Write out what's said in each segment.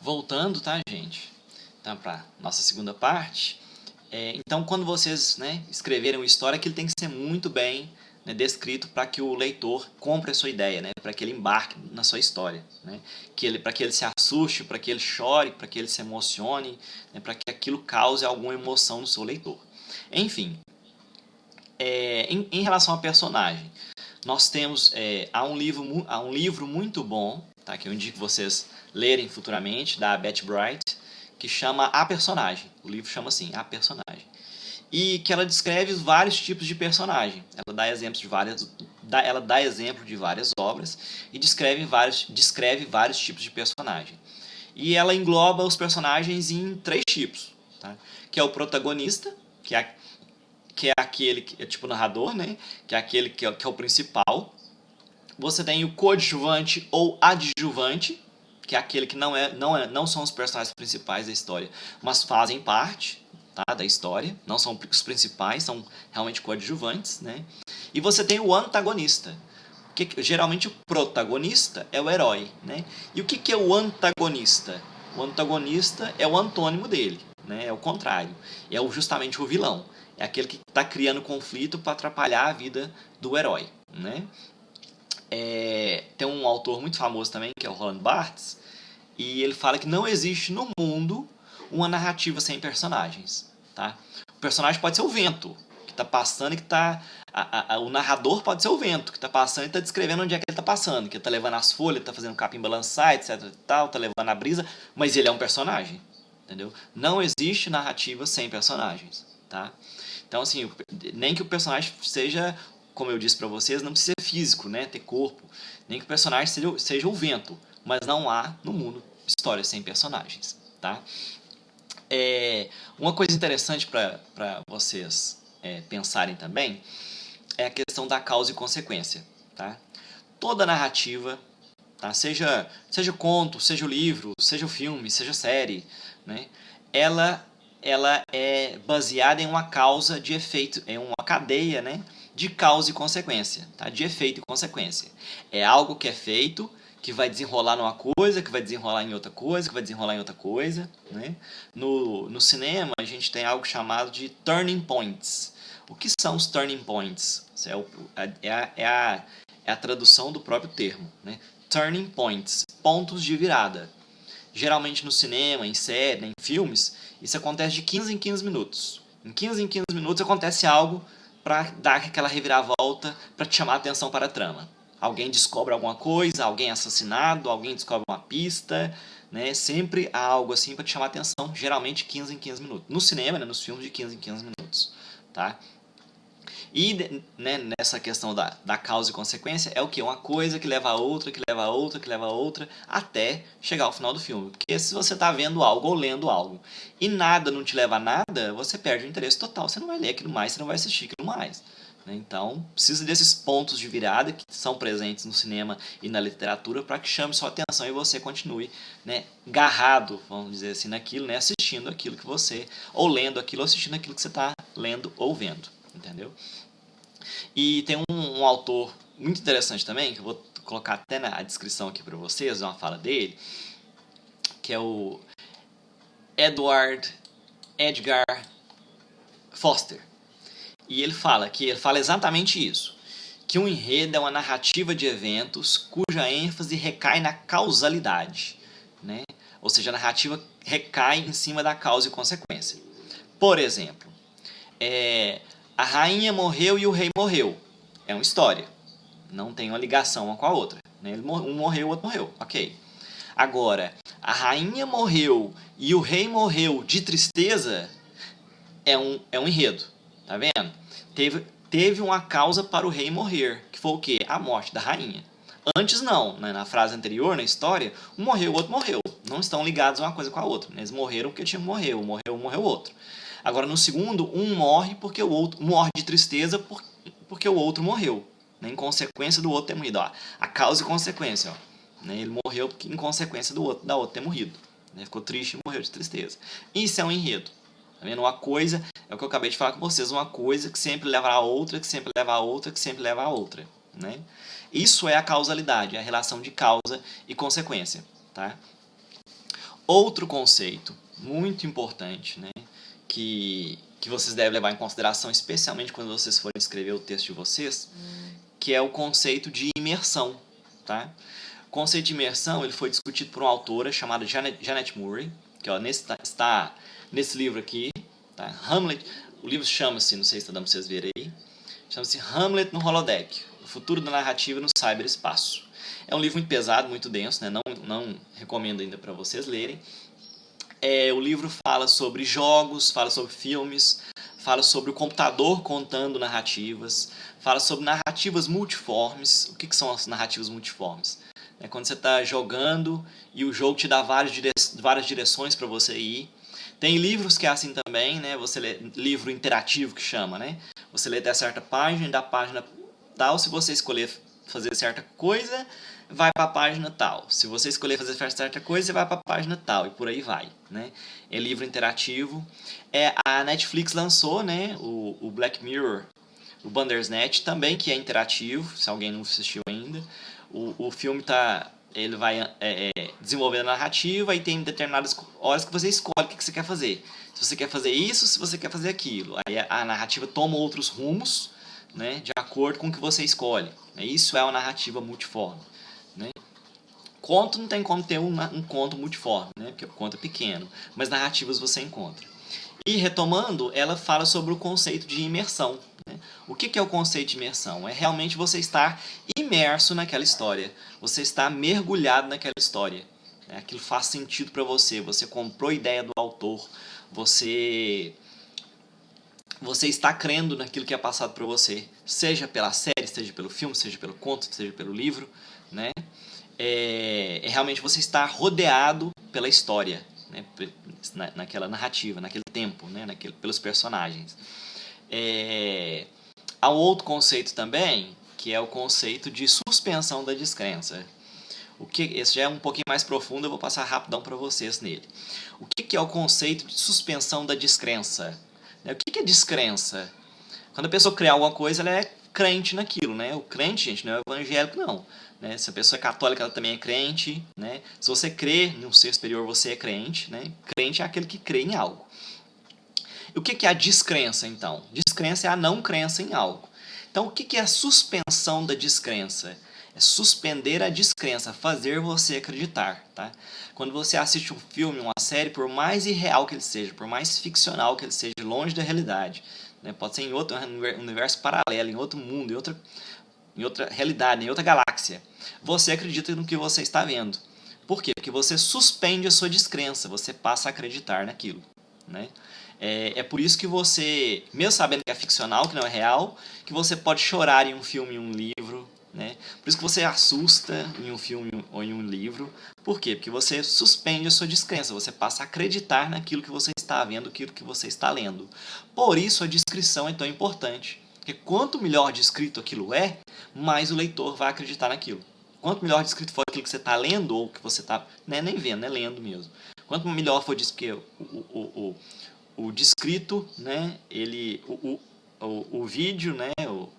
Voltando, tá, gente? Então, para nossa segunda parte. Então, quando vocês, né, escreverem uma história, aquilo tem que ser muito bem, né, descrito para que o leitor compre a sua ideia, né, para que ele embarque na sua história, né, para que ele se assuste, para que ele chore, para que ele se emocione, né, para que aquilo cause alguma emoção no seu leitor. Enfim, em relação a personagem, nós temos há um livro muito bom, tá, que eu indico vocês lerem futuramente, da Beth Bright, que chama A Personagem. O livro chama assim, A Personagem. E que ela descreve vários tipos de personagem. Ela dá exemplo de várias obras e descreve vários tipos de personagem. E ela engloba os personagens em 3 tipos, tá? Que é o protagonista, que é aquele que é tipo narrador, né? Que é aquele que é o principal. Você tem o coadjuvante ou adjuvante, que é aquele que não são os personagens principais da história, mas fazem parte, tá, da história, não são os principais, são realmente coadjuvantes, né? E você tem o antagonista, que geralmente o protagonista é o herói, né? E o que é o antagonista? O antagonista é o antônimo dele, né? É o contrário, justamente o vilão, é aquele que está criando conflito para atrapalhar a vida do herói, né? Tem um autor muito famoso também, que é o Roland Barthes, e ele fala que não existe no mundo uma narrativa sem personagens, tá? O personagem pode ser o vento que está passando e que está... o narrador pode ser o vento que está passando e está descrevendo onde é que ele está passando, que ele está levando as folhas, está fazendo o capim balançar, etc e tal, está levando a brisa, mas ele é um personagem, entendeu? Não existe narrativa sem personagens, tá? Então, assim, nem que o personagem seja, como eu disse para vocês, não precisa ser físico, né, ter corpo, nem que o personagem seja o vento, mas não há no mundo histórias sem personagens, tá? Uma coisa interessante para vocês pensarem também é a questão da causa e consequência, tá? Toda narrativa, tá? Seja conto, seja o livro, seja o filme, seja a série, né? Ela é baseada em uma causa de efeito, em uma cadeia, né, de causa e consequência, tá? De efeito e consequência. É algo que é feito, que vai desenrolar numa coisa, que vai desenrolar em outra coisa, que vai desenrolar em outra coisa, né? No cinema, a gente tem algo chamado de turning points. O que são os turning points? É a tradução do próprio termo, né? Turning points, pontos de virada. Geralmente no cinema, em série, né, em filmes, isso acontece de 15 em 15 minutos. Em 15 minutos acontece algo para dar aquela reviravolta, para te chamar a atenção para a trama. Alguém descobre alguma coisa, alguém é assassinado, alguém descobre uma pista, né? Sempre há algo assim para te chamar a atenção, geralmente 15 em 15 minutos. No cinema, né, nos filmes de 15 em 15 minutos, tá? E, né, nessa questão da causa e consequência, é o que? Uma coisa que leva a outra, que leva a outra, que leva a outra, até chegar ao final do filme. Porque se você está vendo algo ou lendo algo e nada não te leva a nada, você perde o interesse total. Você não vai ler aquilo mais, você não vai assistir aquilo mais. Então, precisa desses pontos de virada que são presentes no cinema e na literatura para que chame sua atenção e você continue, né, garrado, vamos dizer assim, naquilo, né, assistindo aquilo que você, ou lendo aquilo, ou assistindo aquilo que você está lendo ou vendo, entendeu? E tem um autor muito interessante também, que eu vou colocar até na descrição aqui para vocês, uma fala dele, que é o Edgar Foster. E ele fala exatamente isso, que um enredo é uma narrativa de eventos cuja ênfase recai na causalidade, né? Ou seja, a narrativa recai em cima da causa e consequência. Por exemplo, a rainha morreu e o rei morreu. É uma história. Não tem uma ligação uma com a outra, né? Um morreu, o outro morreu. Ok. Agora, a rainha morreu e o rei morreu de tristeza é um enredo. Tá vendo? Teve uma causa para o rei morrer, que foi o quê? A morte da rainha. Antes não, né? Na frase anterior, na história, um morreu, o outro morreu. Não estão ligados uma coisa com a outra, né? Eles morreram porque tinha morreu o outro. Agora no segundo, um morre porque o outro morre de tristeza porque o outro morreu, né? Em consequência do outro ter morrido. Ó, a causa e consequência, ó, né? Ele morreu porque, em consequência da outra ter morrido, né? Ficou triste e morreu de tristeza. Isso é um enredo. Tá vendo? Uma coisa, é o que eu acabei de falar com vocês, uma coisa que sempre leva a outra, que sempre leva a outra, que sempre leva a outra, né? Isso é a causalidade, é a relação de causa e consequência, tá? Outro conceito muito importante, né, que vocês devem levar em consideração, especialmente quando vocês forem escrever o texto de vocês, que é o conceito de imersão. Tá? O conceito de imersão ele foi discutido por uma autora chamada Janet Murray, que ó, está nesse livro aqui, tá? Hamlet. O livro chama-se, não sei se está dando para vocês verem aí, chama-se Hamlet no Holodeck, o futuro da narrativa no cyberespaço. É um livro muito pesado, muito denso, né? Não recomendo ainda para vocês lerem. O livro fala sobre jogos, fala sobre filmes, fala sobre o computador contando narrativas, fala sobre narrativas multiformes. O que são as narrativas multiformes? É quando você está jogando e o jogo te dá várias direções para você ir. Tem livros que é assim também, né? Você lê livro interativo que chama, né? Você lê até certa página e da página tal, se você escolher fazer certa coisa, vai para a página tal. Se você escolher fazer certa coisa, você vai para a página tal, e por aí vai, né? É livro interativo. A Netflix lançou, né, o Black Mirror, o Bandersnatch, também, que é interativo, se alguém não assistiu ainda. O filme ele vai desenvolvendo a narrativa e tem determinadas horas que você escolhe o que você quer fazer. Se você quer fazer isso, se você quer fazer aquilo. Aí a narrativa toma outros rumos, né, de acordo com o que você escolhe. Isso é uma narrativa multiforme. Né? Conto não tem como ter um conto multiforme, né, porque o conto é pequeno, mas narrativas você encontra. E retomando, ela fala sobre o conceito de imersão. Né? O que é o conceito de imersão? É realmente você estar imerso naquela história, você está mergulhado naquela história. Né? Aquilo faz sentido para você, você comprou a ideia do autor, você está crendo naquilo que é passado para você, seja pela série, seja pelo filme, seja pelo conto, seja pelo livro, né? Realmente você está rodeado pela história, né? Naquela narrativa, naquele tempo, né? Pelos personagens. Há um outro conceito também, que é o conceito de suspensão da descrença. Esse já é um pouquinho mais profundo, eu vou passar rapidão para vocês nele. O que é o conceito de suspensão da descrença? O que é descrença? Quando a pessoa crê alguma coisa, ela é crente naquilo, né? O crente, gente, não é evangélico, não. Né? Se a pessoa é católica, ela também é crente, né? Se você crê em um ser superior, você é crente, né? Crente é aquele que crê em algo. E o que é a descrença, então? Descrença é a não crença em algo. Então, o que é a suspensão da descrença? É suspender a descrença, fazer você acreditar, tá? Quando você assiste um filme, uma série, por mais irreal que ele seja, por mais ficcional que ele seja, longe da realidade, né? Pode ser em outro universo paralelo, em outro mundo, em outra realidade, em outra galáxia, você acredita no que você está vendo. Por quê? Porque você suspende a sua descrença, você passa a acreditar naquilo, né? É por isso que você, mesmo sabendo que é ficcional, que não é real, que você pode chorar em um filme, em um livro, né? Por isso que você assusta em um filme ou em um livro. Por quê? Porque você suspende a sua descrença, você passa a acreditar naquilo que você está vendo, naquilo que você está lendo. Por isso a descrição é tão importante. Porque quanto melhor descrito aquilo é, mais o leitor vai acreditar naquilo. Quanto melhor descrito for aquilo que você está lendo, ou que você está, né, nem vendo, né, lendo mesmo. Quanto melhor for descrito, o descrito, né, o vídeo, né,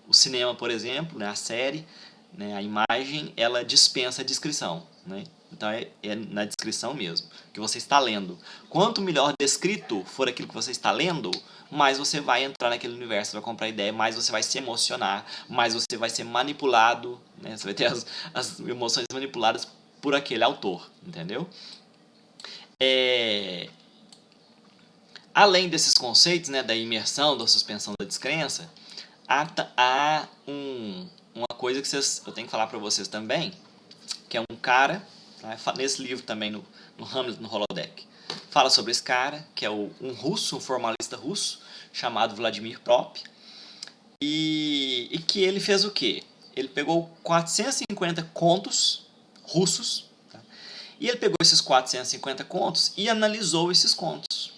o cinema, por exemplo, né, a série, né, a imagem, ela dispensa a descrição. Né? Então é na descrição mesmo, que você está lendo. Quanto melhor descrito for aquilo que você está lendo, mais você vai entrar naquele universo, vai comprar ideia, mais você vai se emocionar, mais você vai ser manipulado, né? Você vai ter as emoções manipuladas por aquele autor, entendeu? Além desses conceitos, né, da imersão, da suspensão da descrença, há uma coisa que eu tenho que falar para vocês também, que é um cara, tá? Nesse livro também, no Hamlet no Holodeck, fala sobre esse cara, que é um formalista russo, chamado Vladimir Prop, e que ele fez o quê? Ele pegou 450 contos russos, tá? E ele pegou esses 450 contos e analisou esses contos.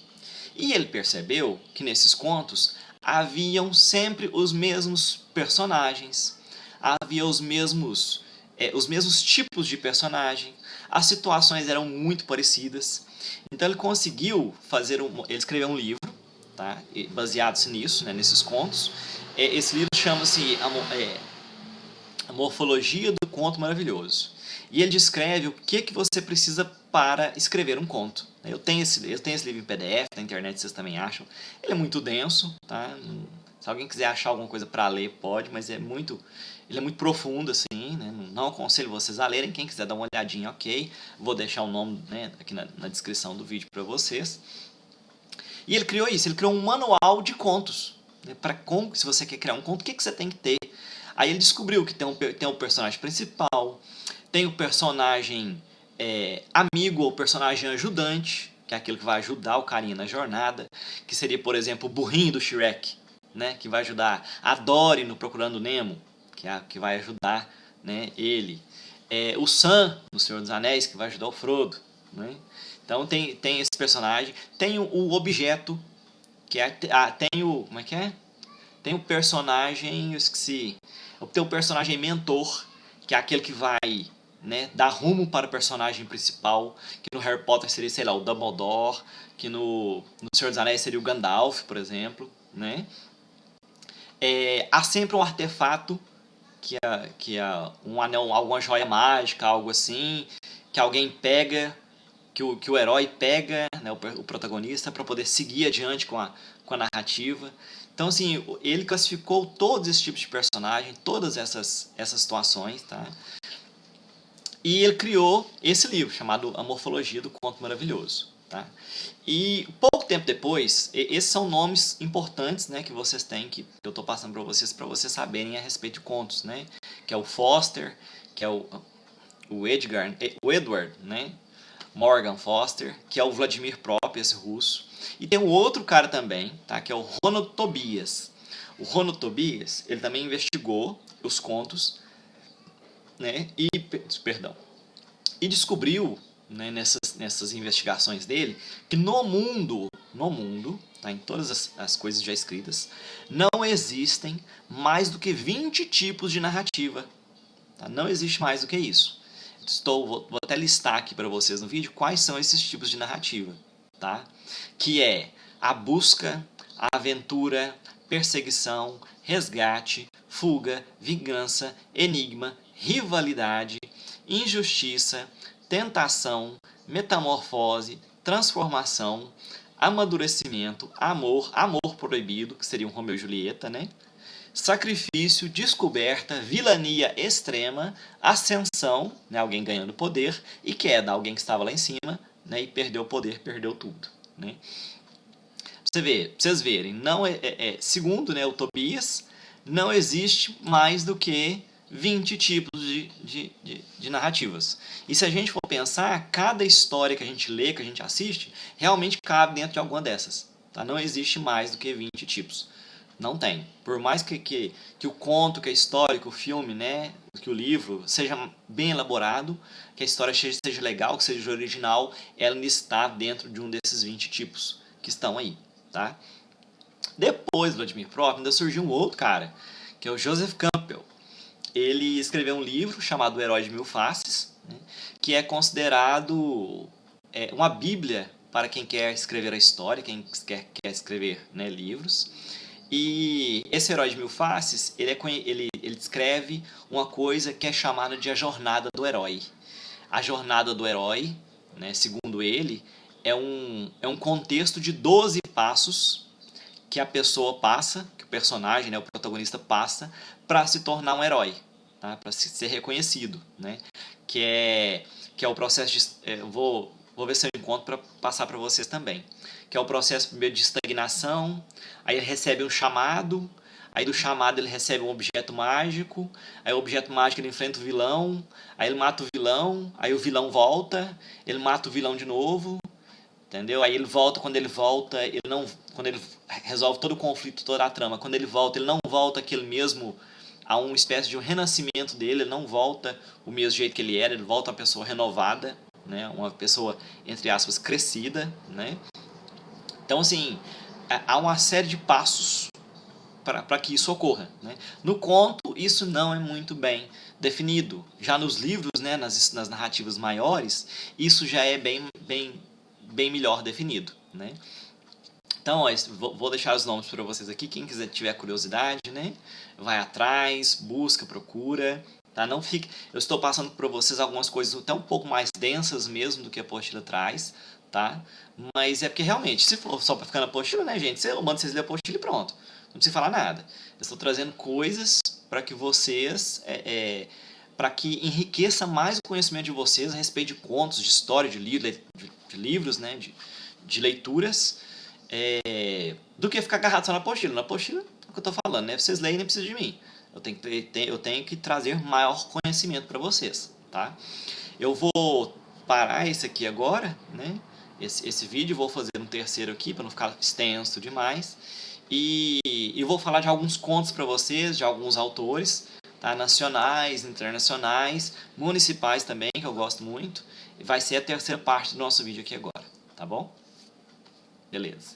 E ele percebeu que nesses contos haviam sempre os mesmos personagens, havia os mesmos tipos de personagem, as situações eram muito parecidas. Então ele conseguiu ele escreveu um livro, tá, baseado nisso, né, nesses contos. Esse livro chama-se A Morfologia do Conto Maravilhoso. e ele descreve o que você precisa para escrever um conto. Eu tenho esse livro em PDF, na internet vocês também acham. Ele é muito denso, tá? Se alguém quiser achar alguma coisa para ler, pode, mas ele é muito profundo, assim, né? Não aconselho vocês a lerem. Quem quiser dar uma olhadinha, ok. Vou deixar o nome, né, aqui na descrição do vídeo para vocês. E ele criou isso, ele criou um manual de contos. Né? Se você quer criar um conto, o que você tem que ter? Aí ele descobriu que tem um personagem principal, tem o personagem amigo ou personagem ajudante, que é aquele que vai ajudar o carinha na jornada, que seria, por exemplo, o burrinho do Shrek, né? Que vai ajudar a Dory no Procurando Nemo, que vai ajudar, né, ele. O Sam, no Senhor dos Anéis, que vai ajudar o Frodo. Né? Então tem esse personagem, tem o objeto, tem o... como é que é? Tem o personagem, eu esqueci, tem o personagem mentor, que é aquele que vai, né, dar rumo para o personagem principal, que no Harry Potter seria, sei lá, o Dumbledore, que no Senhor dos Anéis seria o Gandalf, por exemplo. Né? Há sempre um artefato, que é um anel, alguma joia mágica, algo assim, que alguém pega, que o herói pega, né, o protagonista, para poder seguir adiante com a narrativa. Então, assim, ele classificou todos esses tipos de personagem, todas essas situações, tá? E ele criou esse livro, chamado A Morfologia do Conto Maravilhoso. Tá? E pouco tempo depois, esses são nomes importantes, né, que vocês têm, que eu estou passando para vocês saberem a respeito de contos. Né? Que é o Foster, que é o Edward, né? Morgan Foster, que é o Vladimir Prop, esse russo. E tem um outro cara também, tá? Que é o Ronald Tobias. O Ronald Tobias, ele também investigou os contos, né? E descobriu, né, nessas investigações dele, que no mundo, tá, em todas as coisas já escritas, não existem mais do que 20 tipos de narrativa. Tá? Não existe mais do que isso. Vou até listar aqui para vocês no vídeo quais são esses tipos de narrativa. Tá? Que é a busca, a aventura, perseguição, resgate, fuga, vingança, enigma, rivalidade, injustiça, tentação, metamorfose, transformação, amadurecimento, amor proibido, que seria um Romeu e Julieta, né? Sacrifício, descoberta, vilania extrema, ascensão, né, alguém ganhando poder, e queda, alguém que estava lá em cima, né, e perdeu o poder, perdeu tudo. Né? Pra vocês verem, segundo, né, o Tobias, não existe mais do que 20 tipos de narrativas. E se a gente for pensar, cada história que a gente lê, que a gente assiste, realmente cabe dentro de alguma dessas. Tá? Não existe mais do que 20 tipos. Não tem. Por mais que o conto, que a história, que o filme, né, que o livro seja bem elaborado, que a história seja legal, que seja original, ela está dentro de um desses 20 tipos que estão aí. Tá? Depois do Vladimir Prop, ainda surgiu um outro cara, que é o Joseph Campbell. Ele escreveu um livro chamado O Herói de Mil Faces, né, que é considerado uma bíblia para quem quer escrever a história, quem quer escrever, né, livros. E esse Herói de Mil Faces, ele descreve uma coisa que é chamada de a jornada do herói. A jornada do herói, né, segundo ele, é um contexto de 12 passos que a pessoa passa, que o personagem, né, o protagonista passa, para se tornar um herói, tá? Para ser reconhecido. Né? Que é o processo de... vou ver se eu encontro para passar para vocês também. Que é o processo primeiro de estagnação, aí ele recebe um chamado, aí do chamado ele recebe um objeto mágico, aí o objeto mágico ele enfrenta o vilão, aí ele mata o vilão, aí o vilão volta, ele mata o vilão de novo, entendeu? Aí ele volta, quando ele resolve todo o conflito, toda a trama, quando ele não volta aquele mesmo, a uma espécie de um renascimento dele, ele não volta o mesmo jeito que ele era, ele volta uma pessoa renovada, né? Uma pessoa, entre aspas, crescida, né? Então, assim, há uma série de passos para que isso ocorra. Né? No conto, isso não é muito bem definido. Já nos livros, né, nas narrativas maiores, isso já é bem melhor definido. Né? Então, vou deixar os nomes para vocês aqui. Quem quiser tiver curiosidade, né, vai atrás, busca, procura. tá? Não fique, eu estou passando para vocês algumas coisas até um pouco mais densas mesmo do que a apostila traz, tá? Mas é porque realmente, se for só para ficar na apostila, né, gente? Eu mando vocês ler a apostila e pronto. Não precisa falar nada. Eu estou trazendo coisas para que vocês, para que enriqueça mais o conhecimento de vocês a respeito de contos, de história, de livros, né, de leituras, do que ficar agarrado só na apostila. Na apostila, é o que eu estou falando, né? Vocês leem e nem precisam de mim. Eu tenho que trazer maior conhecimento para vocês, tá? Eu vou parar esse aqui agora, né? Esse vídeo, vou fazer um terceiro aqui para não ficar extenso demais. E vou falar de alguns contos para vocês, de alguns autores, tá? Nacionais, internacionais, municipais também, que eu gosto muito. E vai ser a terceira parte do nosso vídeo aqui agora, tá bom? Beleza.